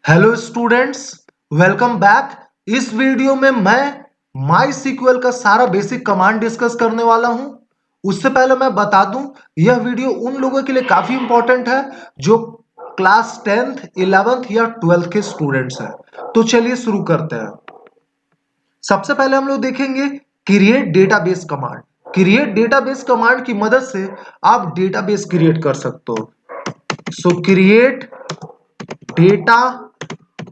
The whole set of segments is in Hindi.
Hello students, welcome back. इस वीडियो में मैं माई सीक्वल का सारा बेसिक कमांड डिस्कस करने वाला हूं। उससे पहले मैं बता दूं, यह वीडियो उन लोगों के लिए काफी इंपॉर्टेंट है जो क्लास 10th 11th या 12th के स्टूडेंट्स हैं। तो चलिए शुरू करते हैं। सबसे पहले हम लोग देखेंगे create database command. Create database command की मदद से आप डेटाबेस क्रिएट कर सकते हो। सो क्रिएट डेटा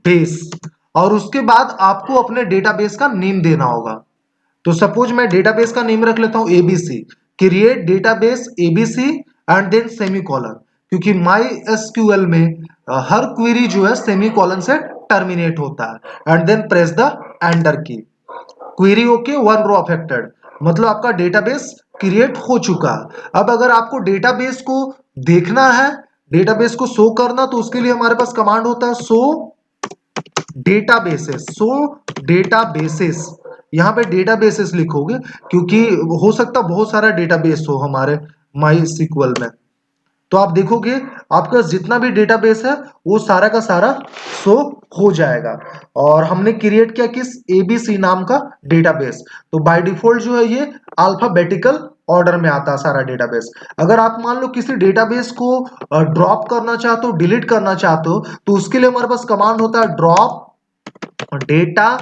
बेस, और उसके बाद आपको अपने डेटाबेस का नेम देना होगा। तो सपोज मैं डेटाबेस का नेम रख लेता हूं ABC. Create database ABC and then semicolon, क्योंकि माई एसक्यूएल में हर क्वेरी जो है सेमीकोलन से टर्मिनेट होता है। And then press the enter key. Query okay, one row affected, मतलब आपका डेटाबेस क्रिएट हो चुका है। अब अगर आपको डेटाबेस को देखना है, डेटाबेस को शो करना, तो उसके लिए हमारे पास कमांड होता है शो डेटाबेसेस। सो डेटाबेसेस, यहां पे डेटाबेसेस लिखोगे क्योंकि हो सकता बहुत सारा डेटाबेस हो हमारे माई सीक्वल में। तो आप देखोगे आपका जितना भी डेटाबेस है वो सारा का सारा शो हो जाएगा। और हमने क्रिएट किया किस एबीसी नाम का डेटाबेस। तो बाय डिफॉल्ट जो है ये अल्फाबेटिकल ऑर्डर में आता है सारा डेटाबेस। अगर आप मान लो किसी डेटाबेस को ड्रॉप करना चाहते हो, डिलीट करना चाहते हो, तो उसके लिए हमारे पास कमांड होता है ड्रॉप डेटा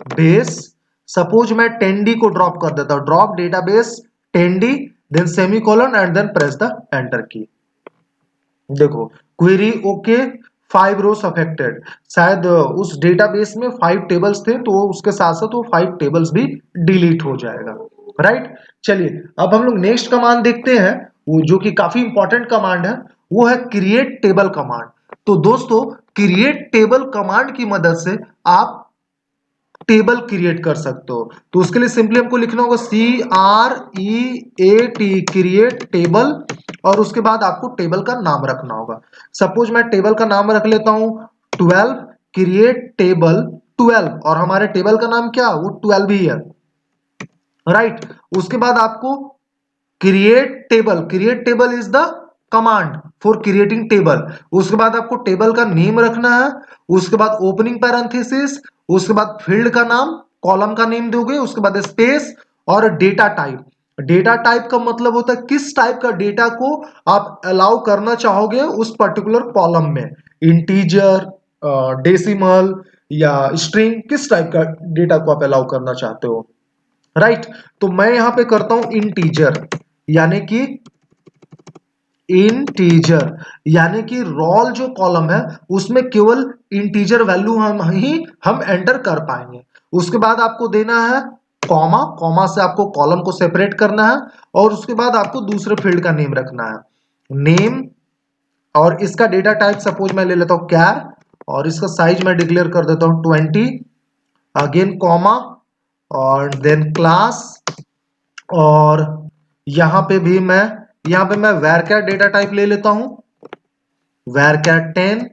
बेस। सपोज मैं 10D को ड्रॉप कर देता हूं, drop database 10D, then semicolon and then press the enter key. देखो क्वेरी ओके, 5 रोज अफेक्टेड। शायद उस डेटाबेस में 5 टेबल्स थे, तो उसके साथ साथ वो 5 टेबल्स भी डिलीट हो जाएगा। राइट, चलिए अब हम लोग नेक्स्ट कमांड देखते हैं, वो जो कि काफी इंपॉर्टेंट कमांड है, वो है क्रिएट टेबल कमांड। तो दोस्तों, क्रिएट टेबल कमांड की मदद से आप टेबल क्रिएट कर सकते हो। तो उसके लिए सिंपली हमको लिखना होगा CREAT, क्रिएट टेबल, और उसके बाद आपको टेबल का नाम रखना होगा। सपोज मैं टेबल का नाम रख लेता हूं 12, क्रिएट टेबल 12, और हमारे टेबल का नाम क्या, वो 12 ही है। राइट, उसके बाद आपको create table is the command for creating table. उसके बाद आपको टेबल का नेम रखना है, उसके बाद ओपनिंग पैरेंथेसिस, उसके बाद फील्ड का नाम, कॉलम का नेम दोगे, उसके बाद स्पेस और डेटा टाइप। डेटा टाइप का मतलब होता है किस टाइप का डेटा को आप अलाउ करना चाहोगे उस पर्टिकुलर कॉलम में, इंटीजर, डेसिमल या स्ट्रिंग, किस टाइप का डेटा को आप अलाउ करना चाहते हो। राइट, तो मैं यहां पे करता हूं इंटीजर, यानी कि इंटीजर, यानी कि रोल जो कॉलम है उसमें केवल इंटीजर वैल्यू हम एंटर कर पाएंगे। उसके बाद आपको देना है कॉमा, कॉमा से आपको कॉलम को सेपरेट करना है, और उसके बाद आपको दूसरे फील्ड का नेम रखना है, नेम, और इसका डेटा टाइप सपोज मैं ले लेता हूं कैर, और इसका साइज मैं डिक्लेयर कर देता हूं 20, अगेन कॉमा, और देन क्लास, और यहां पे भी मैं varchar डेटा टाइप ले लेता हूं, varchar 10,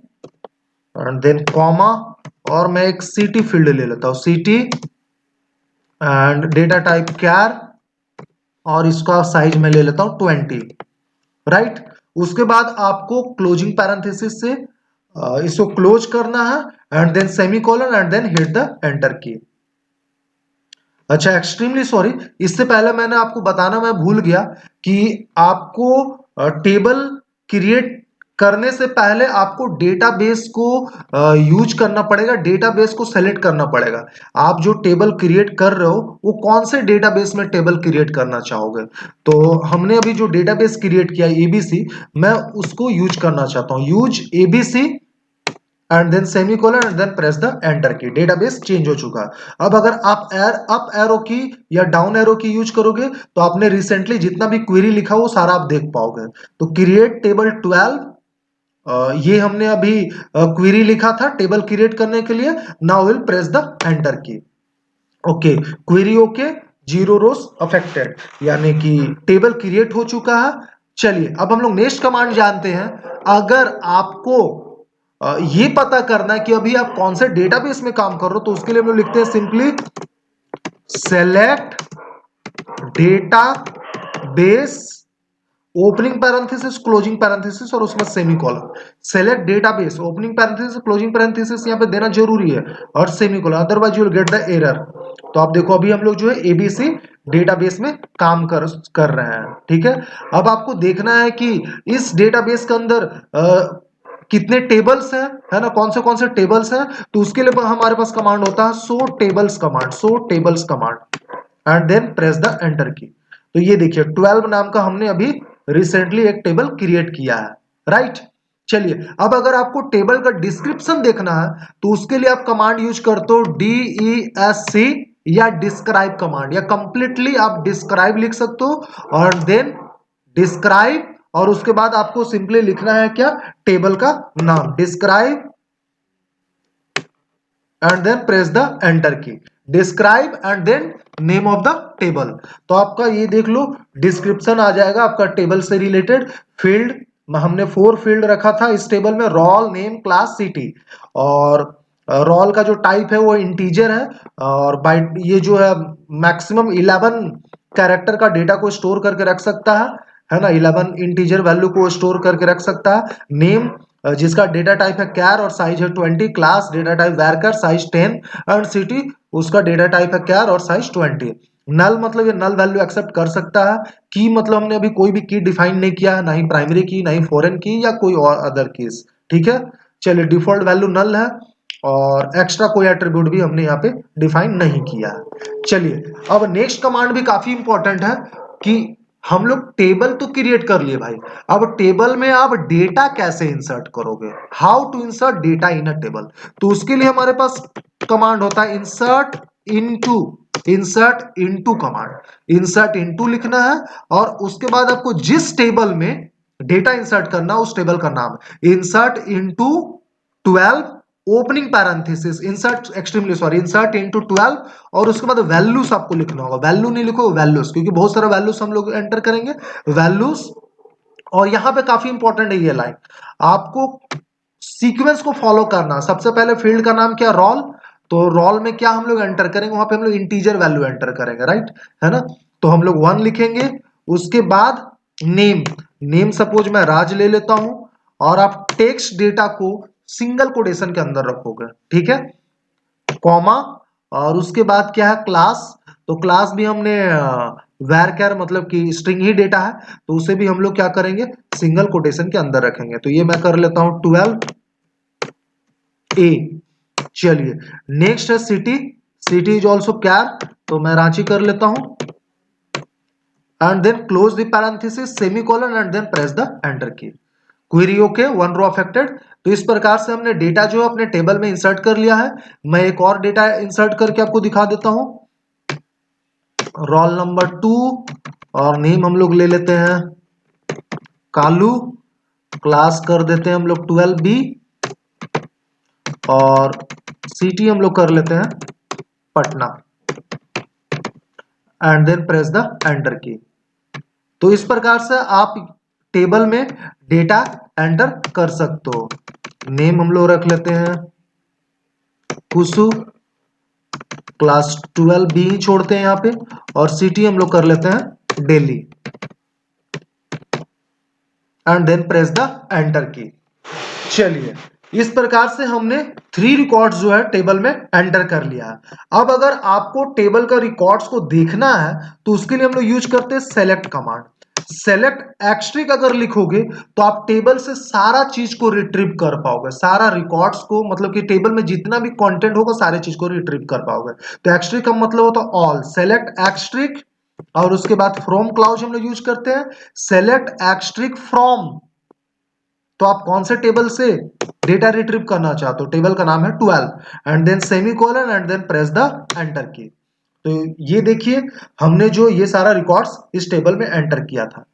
एंड देन कॉमा, और मैं एक सिटी फील्ड ले लेता हूं सिटी, एंड डेटा टाइप कैर, और इसका साइज मैं ले लेता हूं 20। राइट, उसके बाद आपको क्लोजिंग पैरेंथेसिस से इसको क्लोज करना है, and then semicolon, and then hit the enter key. अच्छा, एक्सट्रीमली सॉरी, इससे पहले मैंने आपको बताना मैं भूल गया कि आपको टेबल क्रिएट करने से पहले आपको डेटाबेस को यूज करना पड़ेगा, डेटाबेस को सेलेक्ट करना पड़ेगा। आप जो टेबल क्रिएट कर रहे हो वो कौन से डेटाबेस में टेबल क्रिएट करना चाहोगे। तो हमने अभी जो डेटाबेस क्रिएट किया एबीसी, मैं उसको यूज करना चाहता हूं, use ABC and then semicolon and then press the enter key. Database change हो चुका है। अब अगर आप अप एरो की या डाउन एरो की यूज करोगे तो आपने रिसेंटली जितना भी क्वेरी लिखा वो सारा आप देख पाओगे। तो क्रिएट टेबल 12, ये हमने अभी क्वेरी लिखा था टेबल क्रिएट करने के लिए। Now will press the enter की। ओके, क्वेरी ओके, 0 रोज अफेक्टेड, यानी कि टेबल क्रिएट हो चुका है। चलिए अब हम लोग नेक्स्ट कमांड जानते हैं। अगर आपको ये पता करना है कि अभी आप कौन से डेटाबेस में काम कर रहे हो, तो उसके लिए हम लोग लिखते हैं simply select data base, opening parenthesis, closing parenthesis और उसमें semicolon. Select database, opening parenthesis, closing parenthesis यहाँ पे देना जरूरी है और semicolon, otherwise you will get the error. तो आप देखो अभी हम लोग जो है एबीसी डेटाबेस में काम कर रहे हैं, ठीक है। अब आपको देखना है कि इस डेटाबेस के अंदर कितने टेबल्स हैं, है ना, कौन से टेबल्स हैं। तो उसके लिए हमारे पास कमांड होता है show tables command, show tables command, and then press the enter key. तो ये देखिए 12 नाम का हमने अभी रिसेंटली एक टेबल क्रिएट किया है, राइट। चलिए अब अगर आपको टेबल का डिस्क्रिप्शन देखना है तो उसके लिए आप कमांड यूज करते हो DESC या डिस्क्राइब कमांड, या कंप्लीटली आप डिस्क्राइब लिख सकते हो और देन डिस्क्राइब, और उसके बाद आपको सिंपली लिखना है क्या, टेबल का नाम, describe and then press the enter key, describe and then name of the table. तो आपका ये देख लो डिस्क्रिप्शन आ जाएगा आपका टेबल से रिलेटेड। फील्ड हमने 4 फील्ड रखा था इस टेबल में, रोल, नेम, क्लास, सिटी। और रोल का जो टाइप है वो इंटीजर है, और बाय ये जो है मैक्सिमम 11 कैरेक्टर का डेटा को स्टोर करके रख सकता है ना, 11 इंटीजर वैल्यू को स्टोर करके रख सकता है। नेम जिसका डेटा टाइप है कैर और साइज है 20, class data type varchar size 10, and city उसका डेटा टाइप है कैर और साइज 20। नल मतलब ये नल वैल्यू एक्सेप्ट कर सकता है। की मतलब हमने अभी कोई भी की डिफाइन नहीं किया है, ना ही प्राइमरी की, ना ही फॉरेन की या कोई और अदर कीज, ठीक है। चलिए डिफॉल्ट वैल्यू नल है और एक्स्ट्रा कोई एट्रीब्यूट भी हमने यहाँ पे डिफाइन नहीं किया है। चलिए अब नेक्स्ट कमांड भी काफी इंपॉर्टेंट है कि हम लोग टेबल तो क्रिएट कर लिए भाई, अब टेबल में आप डेटा कैसे इंसर्ट करोगे, how to insert data in a table. तो उसके लिए हमारे पास कमांड होता है insert into command, insert into लिखना है और उसके बाद आपको जिस टेबल में डेटा इंसर्ट करना उस टेबल का नाम, insert into 12 opening parenthesis, insert into 12, और उसके बाद वैल्यूज आपको लिखना होगा, वैल्यू नहीं लिखो वैल्यूज, क्योंकि बहुत सारा वैल्यूज हम लोग एंटर करेंगे, वैल्यूज। और यहां पे काफी इंपॉर्टेंट है ये लाइन, आपको सीक्वेंस को फॉलो करना। सबसे पहले फील्ड का नाम क्या, रोल, तो रोल में क्या हम लोग एंटर करेंगे, वहां पे हम लोग इंटीजर वैल्यू एंटर करेंगे, राइट, है ना। तो हम लोग 1 लिखेंगे, उसके बाद नेम, नेम सपोज मैं राज ले लेता हूं, और आप टेक्स्ट डेटा को सिंगल कोटेशन के अंदर रखोगे, ठीक है, कॉमा, और उसके बाद क्या है क्लास, तो क्लास भी हमने वैरकर मतलब कि स्ट्रिंग ही डेटा है, तो उसे भी हम लोग क्या करेंगे, सिंगल कोटेशन के अंदर रखेंगे। तो ये मैं कर लेता हूं 12A। चलिए नेक्स्ट है city, city is also char, तो मैं रांची कर लेता हूं, and then close the parenthesis, semicolon, and then press the enter key. Query okay, 1 row affected. तो इस प्रकार से हमने डेटा जो अपने टेबल में इंसर्ट कर लिया है। मैं एक और डेटा इंसर्ट करके आपको दिखा देता हूं, रोल नंबर 2, और नेम हम लोग ले लेते हैं कालू, क्लास कर देते हैं हम लोग 12B, और सिटी हम लोग कर लेते हैं Patna, and then press the enter key. तो इस प्रकार से आप टेबल में डेटा एंटर कर सकते हो। नेम हम लोग रख लेते हैं कुसु, क्लास 12B ही छोड़ते हैं यहाँ पे, और सिटी हम लोग कर लेते हैं Delhi, and then press the enter key. चलिए इस प्रकार से हमने 3 रिकॉर्ड्स जो है टेबल में एंटर कर लिया है। अब अगर आपको टेबल का रिकॉर्ड्स को देखना है तो उसके लिए हम लोग यूज करते हैं सेलेक्ट कमांड। सेलेक्ट एक्स्ट्रिक अगर लिखोगे तो आप टेबल से सारा चीज को रिट्रीव कर पाओगे, सारा रिकॉर्ड्स को, मतलब कि टेबल में जितना भी कंटेंट होगा सारे चीज को रिट्रीव कर पाओगे। तो एक्स्ट्रिक का मतलब होता है ऑल, सेलेक्ट एक्स्ट्रिक, और उसके बाद फ्रॉम क्लाउज हम लोग यूज करते हैं, सेलेक्ट एक्स्ट्रिक फ्रॉम। तो आप कौन से टेबल से डेटा रिट्रीव करना चाहते हो, टेबल का नाम है 12, and then semicolon, and then press the enter key. तो ये देखिए हमने जो ये सारा रिकॉर्ड्स इस टेबल में एंटर किया था।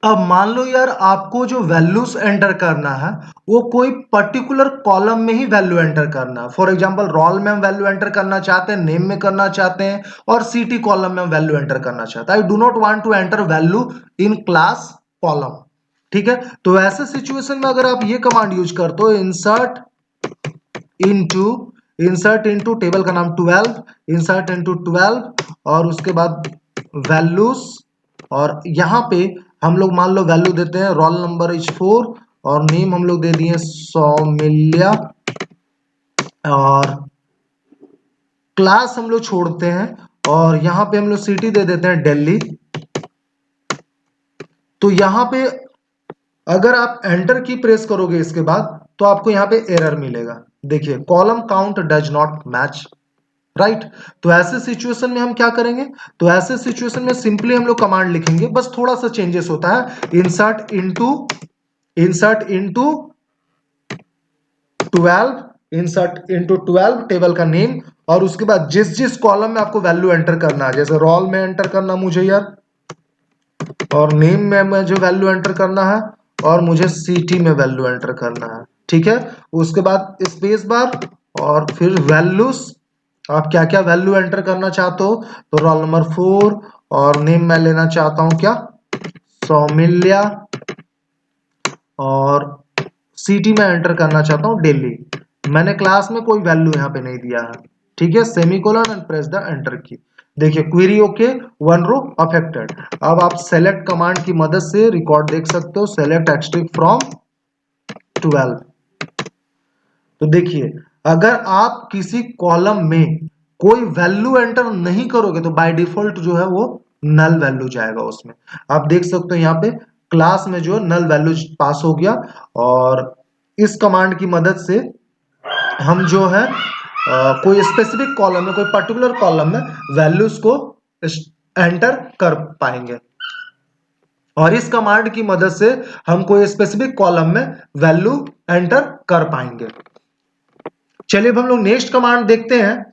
अब मान लो यार आपको जो वैल्यूज एंटर करना है वो कोई पर्टिकुलर कॉलम में ही वैल्यू एंटर करना है। फॉर एग्जांपल रोल में हम वैल्यू एंटर करना चाहते हैं, नेम में करना चाहते हैं, और सिटी कॉलम में हम वैल्यू एंटर करना चाहते हैं। I do not want to enter value in class column, ठीक है। तो ऐसे सिचुएशन में अगर आप ये कमांड यूज करते हो, इंसर्ट इनटू टेबल का नाम 12, इंसर्ट इनटू 12, और उसके बाद वैल्यूज, और यहां पे हम लोग मान लो वैल्यू देते हैं रोल नंबर इज 4 और नेम हम लोग दे दिए सौमिल्या और क्लास हम लोग छोड़ते हैं और यहां पे हम लोग सिटी दे देते हैं दिल्ली। तो यहां पे अगर आप एंटर की प्रेस करोगे इसके बाद तो आपको यहां पे एरर मिलेगा। देखिए column count does not match, right. तो ऐसे सिचुएशन में हम क्या करेंगे, तो ऐसे सिचुएशन में सिंपली हम लोग कमांड लिखेंगे, बस थोड़ा सा चेंजेस होता है। इंसर्ट इनटू 12 टेबल का नेम और उसके बाद जिस जिस कॉलम में आपको वैल्यू एंटर करना है, जैसे रोल में एंटर करना मुझे यार, और नेम में मुझे वैल्यू एंटर करना है और मुझे सिटी में वैल्यू एंटर करना है, ठीक है। उसके बाद स्पेस बार और फिर वैल्यूज, आप क्या क्या वैल्यू एंटर करना चाहते हो, तो रोल नंबर 4 और नेम मैं लेना चाहता हूं क्या, सौमिल्या, और सिटी में एंटर करना चाहता हूं दिल्ली। मैंने क्लास में कोई वैल्यू यहां पे नहीं दिया है, ठीक है। Semicolon and press the enter key. देखिए query okay, one row affected. अब आप सेलेक्ट कमांड की मदद से रिकॉर्ड देख सकते हो, सेलेक्ट एक्सट्रिक फ्रॉम 12। तो देखिए अगर आप किसी कॉलम में कोई वैल्यू एंटर नहीं करोगे तो बाय डिफॉल्ट जो है वो नल वैल्यू जाएगा उसमें। आप देख सकते हो यहाँ पे क्लास में जो नल वैल्यू पास हो गया और इस कमांड की मदद से हम जो है कोई स्पेसिफिक कॉलम में, कोई पर्टिकुलर कॉलम में वैल्यूज को एंटर कर पाएंगे और इस कमांड की मदद से हम कोई स्पेसिफिक कॉलम में वैल्यू एंटर कर पाएंगे। चलिए अब हम लोग नेक्स्ट कमांड देखते हैं,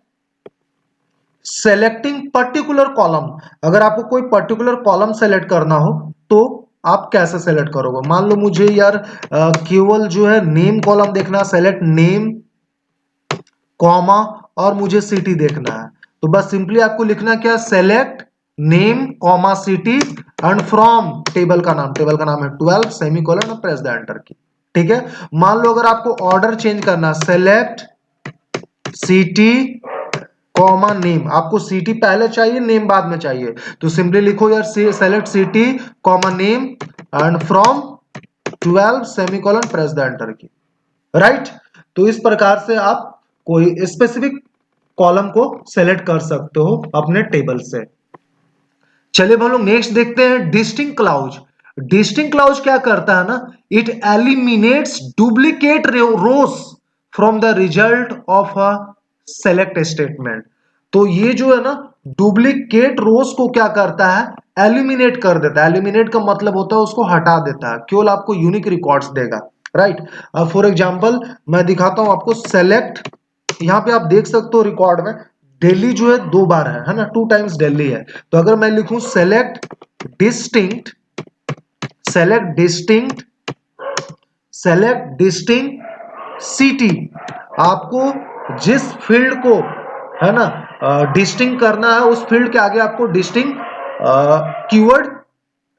सेलेक्टिंग पर्टिकुलर कॉलम। अगर आपको कोई पर्टिकुलर कॉलम सेलेक्ट करना हो तो आप कैसे सेलेक्ट करोगे। मान लो मुझे यार केवल जो है नेम कॉलम देखना, सेलेक्ट नेम कॉमा और मुझे सिटी देखना है, तो बस सिंपली आपको लिखना क्या, select name comma city and from table का नाम, टेबल का नाम है 12 सेमीकोलन और प्रेस द एंटर की, ठीक है। मान लो अगर आपको ऑर्डर चेंज करना, सेलेक्ट सिटी कॉमा नेम, आपको सिटी पहले चाहिए नेम बाद में चाहिए, तो सिंपली लिखो यार select city comma name and from 12 semicolon press the enter key, right. तो इस प्रकार से आप कोई स्पेसिफिक कॉलम को सेलेक्ट कर सकते हो अपने टेबल से। चलिए हम लोग नेक्स्ट देखते हैं, डिस्टिंक्ट क्लाउज। डिस्टिंक्ट क्लाउज क्या करता है ना, it eliminates duplicate rows from the result of a select statement. तो ये जो है ना डुप्लीकेट रोस को क्या करता है, एलिमिनेट कर देता है। एलिमिनेट का मतलब होता है उसको हटा देता है, केवल आपको यूनिक रिकॉर्ड्स देगा, राइट। फॉर एग्जांपल मैं दिखाता हूं आपको, सेलेक्ट, यहाँ पे आप देख सकते हो रिकॉर्ड में दिल्ली जो है 2 बार है ना, 2 टाइम्स दिल्ली है। तो अगर मैं लिखूं select distinct, select distinct, select distinct city, आपको जिस फील्ड को है ना डिस्टिंक्ट करना है उस फील्ड के आगे आपको डिस्टिंक्ट कीवर्ड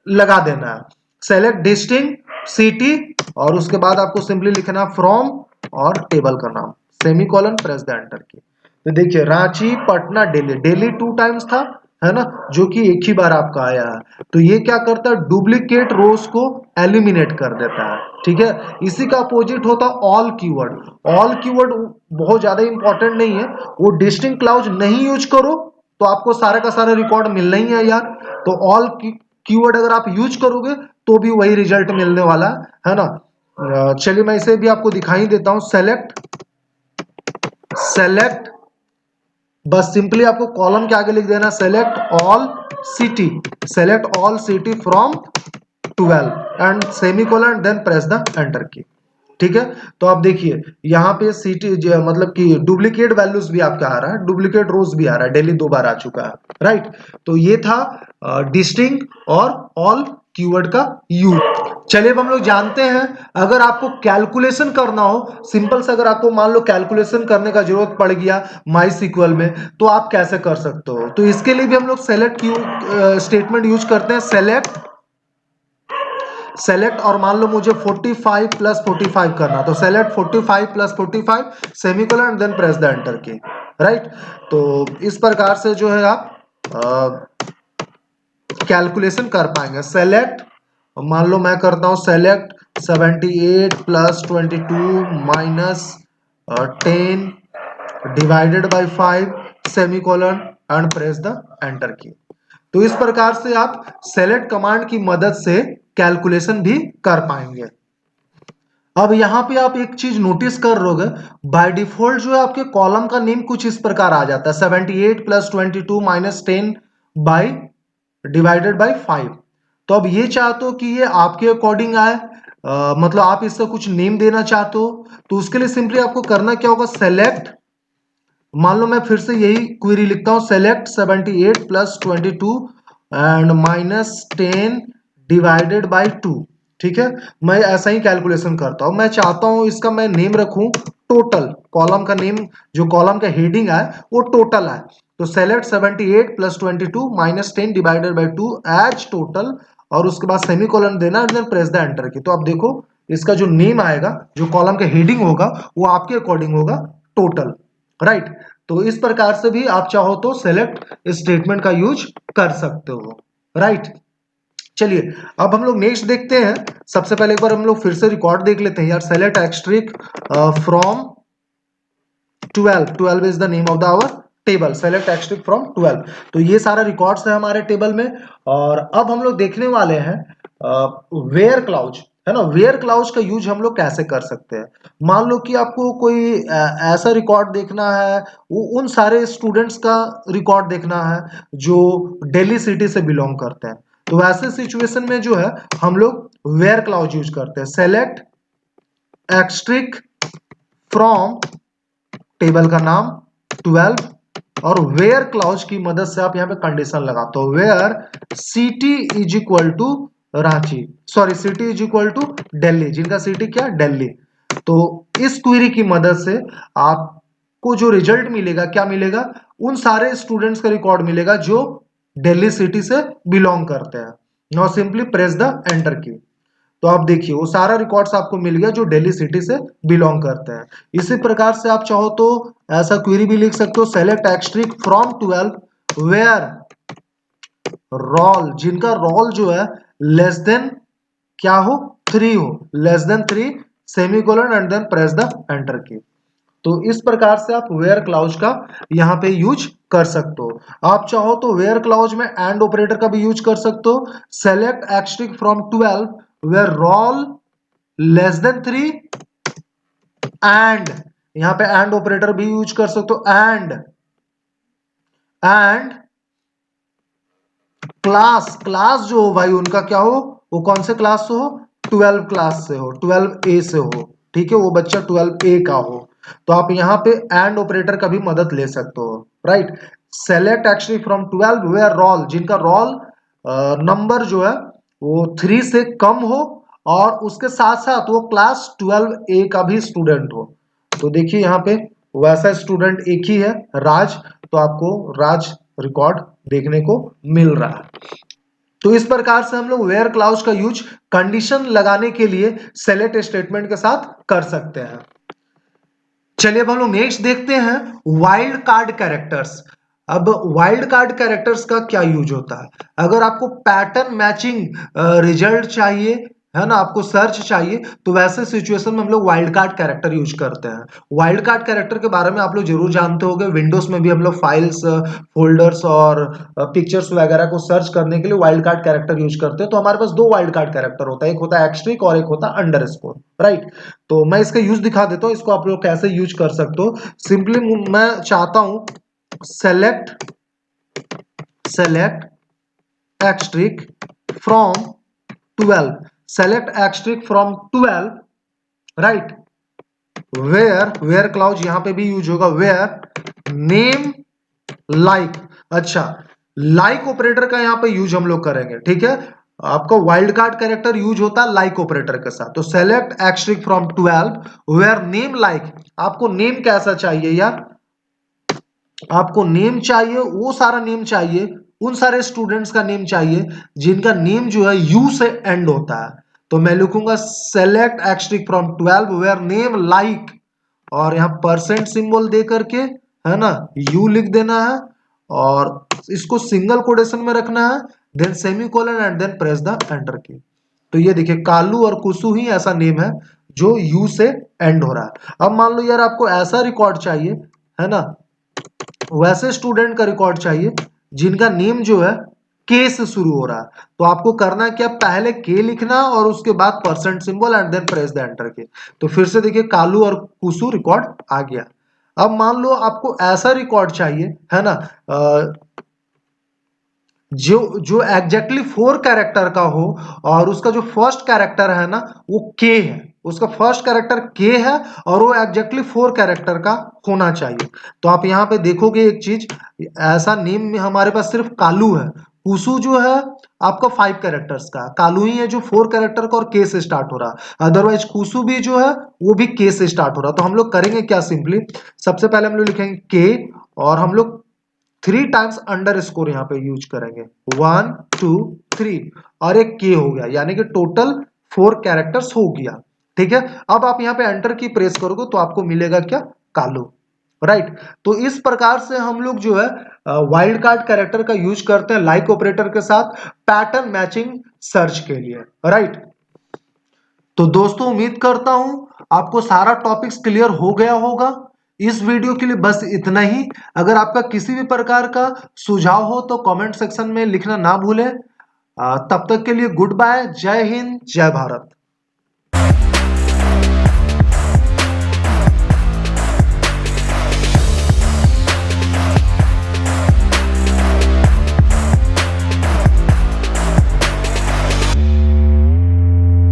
लगा देना है, सेलेक्ट डिस्टिंक्ट सिटी और उसके बाद आपको सिंपली लिखना फ्रॉम और टेबल का नाम, semicolon press the enter key. तो देखिए रांची पटना दिल्ली, दिल्ली 2 टाइम्स था है ना, जो कि एक ही बार आपका आया है। तो ये क्या करता है, डुप्लीकेट रोज को एलिमिनेट कर देता है, ठीक है। इसी का अपोजिट होता है ऑल कीवर्ड। ऑल कीवर्ड बहुत ज्यादा इंपॉर्टेंट नहीं है, वो डिस्टिंक्ट क्लाउज नहीं यूज करो तो आपको सारा का सारा रिकॉर्ड मिलना ही है यार। तो ऑल कीवर्ड अगर आप यूज करोगे तो भी वही रिजल्ट मिलने वाला है ना। चलिए मैं इसे भी आपको दिखाई देता हूं, सेलेक्ट, सेलेक्ट, बस सिंपली आपको कॉलम के आगे लिख देना select all city, select all city from 12 and semicolon then press the enter key, ठीक है। तो आप देखिए यहाँ पे सिटी मतलब कि डुप्लीकेट वैल्यूज भी आपका आ रहा है, डुप्लीकेट रोज भी आ रहा है, दिल्ली 2 बार आ चुका है, राइट। तो ये था डिस्टिंक्ट और ऑल कीवर्ड का यूज। चलिए अब हम लोग जानते हैं, अगर आपको कैलकुलेशन करना हो सिंपल से, अगर आपको मान लो कैलकुलेशन करने का जरूरत पड़ गया माई सीक्वल में, तो आप कैसे कर सकते हो। तो इसके लिए भी हम लोग सेलेक्ट स्टेटमेंट यूज करते हैं, सेलेक्ट, सेलेक्ट और मान लो मुझे 45 प्लस 45 करना, तो select 45 plus 45 semicolon then press the enter key, right. तो इस प्रकार से जो है आप कैलकुलेशन कर पाएंगे। सेलेक्ट मान लो मैं करता हूं select 78 plus 22 minus 10 divided by 5 semicolon and press the enter key. तो इस प्रकार से आप सेलेक्ट कमांड की मदद से कैलकुलेशन भी कर पाएंगे। अब यहां पे आप एक चीज नोटिस कर रहोगे, बाय डिफॉल्ट जो है आपके कॉलम का नेम कुछ इस प्रकार आ जाता है 78 plus 22 minus 10 by divided by 5। तो अब ये चाहते हो कि ये आपके अकॉर्डिंग आए, मतलब आप इससे कुछ नेम देना चाहते हो, तो उसके लिए सिंपली आपको करना क्या होगा, सेलेक्ट, मान लो मैं फिर से यही क्वेरी लिखता हूं, select 78 plus 22 and minus 10 divided by 2। ठीक है, मैं ऐसा ही कैलकुलेशन करता हूं। मैं चाहता हूं इसका मैं नेम रखूं टोटल, कॉलम का नेम जो कॉलम का हेडिंग है वो टोटल है। तो select 78 plus 22 minus 10 divided by 2 as total, और उसके बाद सेमीकोलन देना and then press the enter key. तो आप देखो इसका जो नेम आएगा, जो कॉलम का हेडिंग होगा वो आपके अकॉर्डिंग होगा टोटल, राइट। तो इस प्रकार से भी आप चाहो तो सेलेक्ट स्टेटमेंट का यूज कर सकते हो, राइट। चलिए अब हम लोग नेक्स्ट देखते हैं। सबसे पहले एक बार हम लोग फिर से रिकॉर्ड देख लेते हैं यार। Select asterisk from 12 is the name of the our table, select asterisk from 12। तो ये सारा रिकॉर्ड्स है हमारे टेबल में। और अब हम लोग देखने वाले हैं वेयर क्लाउज, है ना। वेयर क्लाउज का यूज हम लोग कैसे कर सकते हैं। मान लो कि आपको कोई ऐसा रिकॉर्ड देखना है, वो उन सारे स्टूडेंट्स का रिकॉर्ड देखना है जो दिल्ली सिटी से बिलोंग करते हैं। तो वैसे सिचुएशन में जो है हम लोग वेयर क्लाउज यूज करते हैं। सेलेक्ट एक्सट्रिक फ्रॉम, टेबल का नाम 12, और वेयर क्लाउज की मदद से आप यहां पे कंडीशन लगाते हो, where city is equal to Ranchi, sorry city is equal to Delhi, जिनका सिटी क्या, दिल्ली। तो इस क्वेरी की मदद से आपको जो रिजल्ट मिलेगा, क्या मिलेगा, उन सारे स्टूडेंट्स का रिकॉर्ड मिलेगा जो दिल्ली सिटी से बिलोंग करते हैं। Now simply press the enter key. तो आप देखिए वो सारा रिकॉर्ड्स आपको मिल गया जो दिल्ली सिटी से बिलोंग करते हैं। इसी प्रकार से आप चाहो तो ऐसा क्वेरी भी लिख सकते हो, select asterisk from 12 where roll, जिनका रोल जो है लेस देन क्या हो, 3 हो, less than 3 semicolon and then press the enter key. तो इस प्रकार से आप वेयर क्लाउज का यहां पे यूज कर सकते हो। आप चाहो तो वेयर क्लाउज में एंड ऑपरेटर का भी यूज कर सकते हो। Select asterisk from 12 where roll less than 3 and, यहां पे एंड ऑपरेटर भी यूज कर सकते हो, एंड क्लास, क्लास जो हो भाई उनका क्या हो, वो कौन से क्लास से हो, 12 क्लास से हो, 12A से हो, ठीक है, वो बच्चा 12A का हो। तो आप यहाँ पे एंड ऑपरेटर का भी मदद ले सकते हो, right. Select actually from 12 where roll, जिनका रोल नंबर जो है वो 3 से कम हो और उसके साथ साथ वो क्लास 12A का भी स्टूडेंट हो। तो देखिए यहाँ पे वैसा स्टूडेंट एक ही है, राज, तो आपको राज रिकॉर्ड देखने को मिल रहा है। तो इस प्रकार से हम लोग वेयर क्लाउज का यूज कंडीशन लगाने के लिए सेलेक्ट स्टेटमेंट के साथ कर सकते हैं। चलिए अब हम लोग नेक्स्ट देखते हैं वाइल्ड कार्ड कैरेक्टर्स। अब वाइल्ड कार्ड कैरेक्टर्स का क्या यूज होता है, अगर आपको पैटर्न मैचिंग रिजल्ट चाहिए, है ना, आपको सर्च चाहिए, तो वैसे सिचुएशन में हम लोग वाइल्ड कार्ड कैरेक्टर यूज करते हैं। वाइल्ड कार्ड कैरेक्टर के बारे में आप लोग जरूर जानते होंगे, विंडोज में भी हम लोग फाइल्स, फोल्डर्स और पिक्चर्स वगैरह को सर्च करने के लिए वाइल्ड कार्ड कैरेक्टर यूज करते हैं। तो हमारे पास दो वाइल्ड कार्ड कैरेक्टर होता है, एक होता है एक्स्ट्रिक और एक होता है अंडरस्कोर, राइट। तो मैं इसका यूज दिखा देता हूं, इसको आप लोग कैसे यूज कर सकते हो। सिंपली मैं चाहता हूं select asterisk from 12, select asterisk from 12, right, where clause यहां पे भी यूज होगा, वेयर नेम लाइक, अच्छा, लाइक ऑपरेटर का यहां पे यूज हम लोग करेंगे, ठीक है। आपका वाइल्ड कार्ड कैरेक्टर यूज होता है लाइक ऑपरेटर के साथ। तो select asterisk from 12 where name like, आपको नेम कैसा चाहिए यार, आपको नेम चाहिए, वो सारा नेम चाहिए, उन सारे स्टूडेंट्स का नेम चाहिए जिनका नेम जो है यू से एंड होता है। तो मैं लिखूंगा select asterisk from 12 where name like, और यहां परसेंट सिंबल दे करके, है ना, यू लिख देना है और इसको सिंगल कोटेशन में रखना है, then semicolon and then press the enter key. तो ये देखिए कालू और कुसु ही ऐसा नेम है जो यू से एंड हो रहा है। अब मान लो यार आपको ऐसा रिकॉर्ड चाहिए, है ना, वैसे स्टूडेंट का रिकॉर्ड चाहिए जिनका नेम जो है के से शुरू हो रहा है, तो आपको करना क्या, पहले के लिखना और उसके बाद percent symbol and then press the enter key. तो फिर से देखिए कालू और कुसु रिकॉर्ड आ गया। अब मान लो आपको ऐसा रिकॉर्ड चाहिए, है ना, जो जो एग्जैक्टली 4 कैरेक्टर का हो और उसका जो फर्स्ट कैरेक्टर है ना वो के है, उसका फर्स्ट कैरेक्टर के है और वो एग्जैक्टली 4 कैरेक्टर का होना चाहिए। तो आप यहाँ पे देखोगे एक चीज, ऐसा नेम में हमारे पास सिर्फ कालू है, कुसु जो है आपका 5 कैरेक्टर्स का, कालू ही है जो 4 कैरेक्टर का और के से स्टार्ट हो रहा है, अदरवाइज कुसु भी जो है वो भी के से स्टार्ट हो रहा है। तो हम लोग करेंगे क्या, सिंपली सबसे पहले हम लोग लिखेंगे के और हम लोग 3 टाइम्स अंडर स्कोर यहाँ पे यूज करेंगे, 1 2 3 और एक के हो गया, यानी कि टोटल 4 कैरेक्टर्स हो गया। ठीक है, अब आप यहाँ पे एंटर की प्रेस करोगे तो आपको मिलेगा क्या, कालू, राइट। तो इस प्रकार से हम लोग जो है वाइल्ड कार्ड कैरेक्टर का यूज करते हैं लाइक ऑपरेटर के साथ पैटर्न मैचिंग सर्च के लिए, राइट। तो दोस्तों उम्मीद करता हूं आपको सारा टॉपिक्स क्लियर हो गया होगा। इस वीडियो के लिए बस इतना ही। अगर आपका किसी भी प्रकार का सुझाव हो तो कमेंट सेक्शन में लिखना ना भूलें। तब तक के लिए गुड बाय, जय हिंद, जय भारत।